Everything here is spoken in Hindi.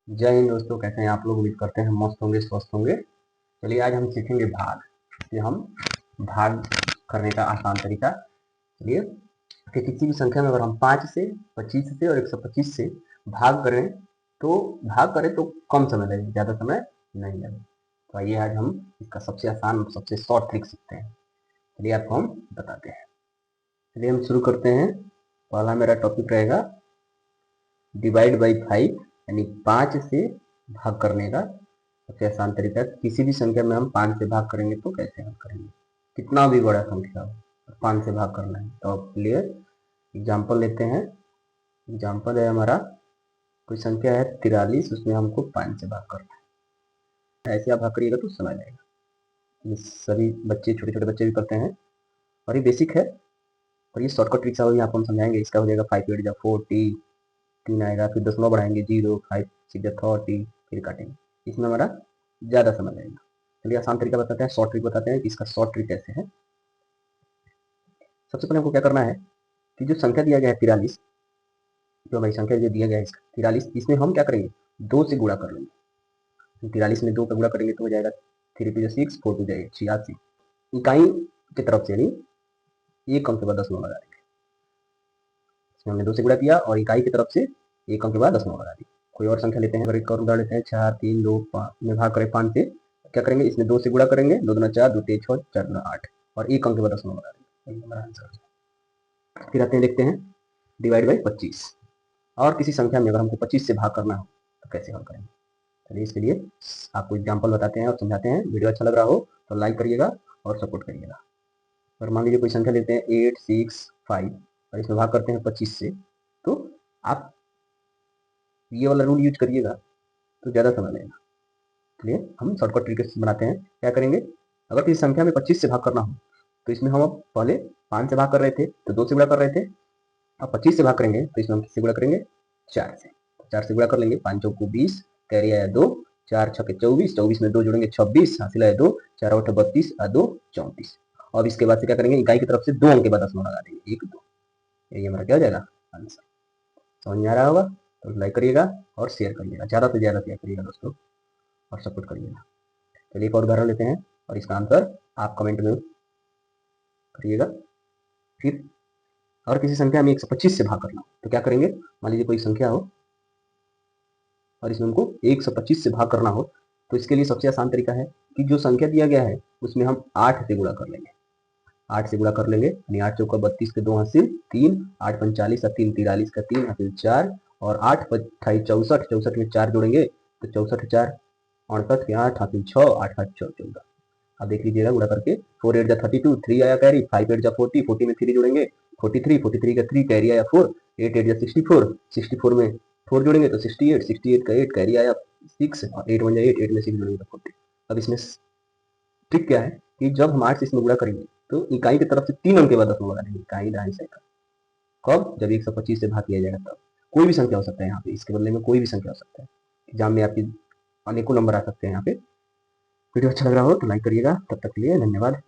जय हिंद दोस्तों, कैसे हैं आप लोग। उम्मीद करते हैं मस्त होंगे, स्वस्थ होंगे। चलिए आज हम सीखेंगे भाग। कि हम भाग करने का आसान तरीका। चलिए कि किसी भी संख्या में अगर हम 5 से, 25 से और 125 से भाग करें तो कम समय लगे, ज़्यादा समय नहीं लगे। तो आइए आज हम इसका सबसे आसान, सबसे शॉर्ट ट्रिक सीखते हैं। चलिए आपको हम बताते हैं। चलिए हम शुरू करते हैं। पहला मेरा टॉपिक रहेगा डिवाइड बाई 5, यानी 5 से भाग करने का सबसे आसान तरीका। किसी भी संख्या में हम 5 से भाग करेंगे तो कैसे हल करेंगे, कितना भी बड़ा संख्या हो 5 से भाग करना है। तो आप लिए एग्जाम्पल लेते हैं। एग्जाम्पल है हमारा, कोई संख्या है 43, उसमें हमको 5 से भाग करना है। ऐसे आप भाग करिएगा तो समझ आएगा। ये सभी बच्चे, छोटे छोटे बच्चे भी करते हैं और ये बेसिक है। और ये शॉर्टकट ट्रिक्स होगी, आपको हम समझाएंगे। इसका हो जाएगा 5 8 40, 3 आएगा, फिर दशमलव बढ़ाएंगे 0 5 6 30, फिर काटेंगे। इसमें हमारा ज़्यादा समय लगेगा। चलिए आसान तरीका बताते हैं, शॉर्ट ट्रिक बताते हैं कि इसका शॉर्ट ट्रिक कैसे है। सबसे पहले हमको क्या करना है कि जो संख्या दिया गया है 43, जो हमारी संख्या जो दिया गया है 43, इसमें हम क्या करेंगे, 2 से गुणा कर लेंगे। 43 में 2 का गुणा करेंगे तो हो जाएगा 3 2 6, 4 2 86। इकाई की तरफ से, यानी एक अंक के बाद दशमलव लगा देंगे। इसमें हमने 2 से गुणा किया और इकाई की तरफ से एक अंक के बाद दशमलव लगा दिया। कोई और संख्या लेते हैं, अगर एक और उदाहरण लेते हैं, 4 3 2 5 में भाग करें 5 से, क्या करेंगे, इसमें 2 से गुणा करेंगे, 2 दूना 4, 2 तेज 6, 4 दूना 8 और एक अंक के बाद दशमलव लगा देंगे। हमारा आंसर। फिर आते हैं, देखते हैं डिवाइड बाई 25। और किसी संख्या में अगर हमको 25 से भाग करना हो तो कैसे हल करेंगे। चलिए इसके लिए आपको एग्जाम्पल बताते हैं और समझाते हैं। वीडियो अच्छा लग रहा हो तो लाइक करिएगा और सपोर्ट करिएगा। और मान लीजिए कोई संख्या लेते हैं 8 6 5 और इसमें भाग करते हैं 25 से, तो आप ये वाला रूल यूज करिएगा तो ज़्यादा समय लगेगा। इसलिए हम शॉर्टकट तरीके से बनाते हैं। क्या करेंगे, अगर किसी संख्या में 25 से भाग करना हो तो इसमें हम अब पहले 5 से भाग कर रहे थे तो 2 से गुणा कर रहे थे। अब 25 से भाग करेंगे तो इसमें हम किससे गुणा करेंगे, 4 से। 4 से गुणा कर लेंगे, 5 चौको 20, कैरी आया 2, 4 छके 24, 24 में 2 जोड़ेंगे 26, हासिल आया 2, 4 8 32 और 2 34। अब इसके बाद से क्या करेंगे, इकाई की तरफ से 2 अंक के बाद दशमलव लगा देंगे, 1 2। ये हमारा क्या हो जाएगा, आंसर। समझ में आ रहा होगा तो लाइक करिएगा और शेयर करिएगा, ज़्यादा से ज़्यादा शेयर करिएगा दोस्तों और सपोर्ट करिएगा। चलिए एक और उदाहरण लेते हैं और इसका आंसर आप कमेंट में करिएगा। फिर और किसी संख्या में 125 से भाग करना हो तो क्या करेंगे, मान लीजिए कोई संख्या हो और इसमें हमको 125 से भाग करना हो तो इसके लिए सबसे आसान तरीका है कि जो संख्या दिया गया है उसमें हम 8 से गुणा कर लेंगे। 8 से गुणा कर लेंगे, यानी 8 चौका 32 के 2 हासिल 3, 8 45 और 3 43 का 3 हासिल 4 और 8 28 64, 64 में 4 जोड़ेंगे तो 64 4 68 के 8 हासिल 6, 8 8 14। अब देख लीजिएगा गुणा करके, 4 8 जा 32, 3 आया कैरी, 5 8 जा 40, 40 में 3 जोड़ेंगे 43, 43 का 3 कैरी आया 4, 8 8 जा 64, 64 में 4 जोड़ेंगे तो 68, 68 का 8 कैरी आया 6 और 8 1 जा 8, 8 में 6 जोड़ेंगे तो 40। अब इसमें ट्रिक क्या है कि जब हम 8 से इसमें गुणा करेंगे तो इकाई की तरफ से 3 अंक के बाद दशमलव लगा देंगे, इकाई ढाई से का। कब, जब 125 से भाग किया जाएगा तब। कोई भी संख्या हो सकता है यहाँ पे, इसके बदले में कोई भी संख्या हो सकता है। एग्जाम में आपकी अनेकों नंबर आ सकते हैं यहाँ पे। वीडियो अच्छा लग रहा हो तो लाइक करिएगा। तब तक के लिए धन्यवाद।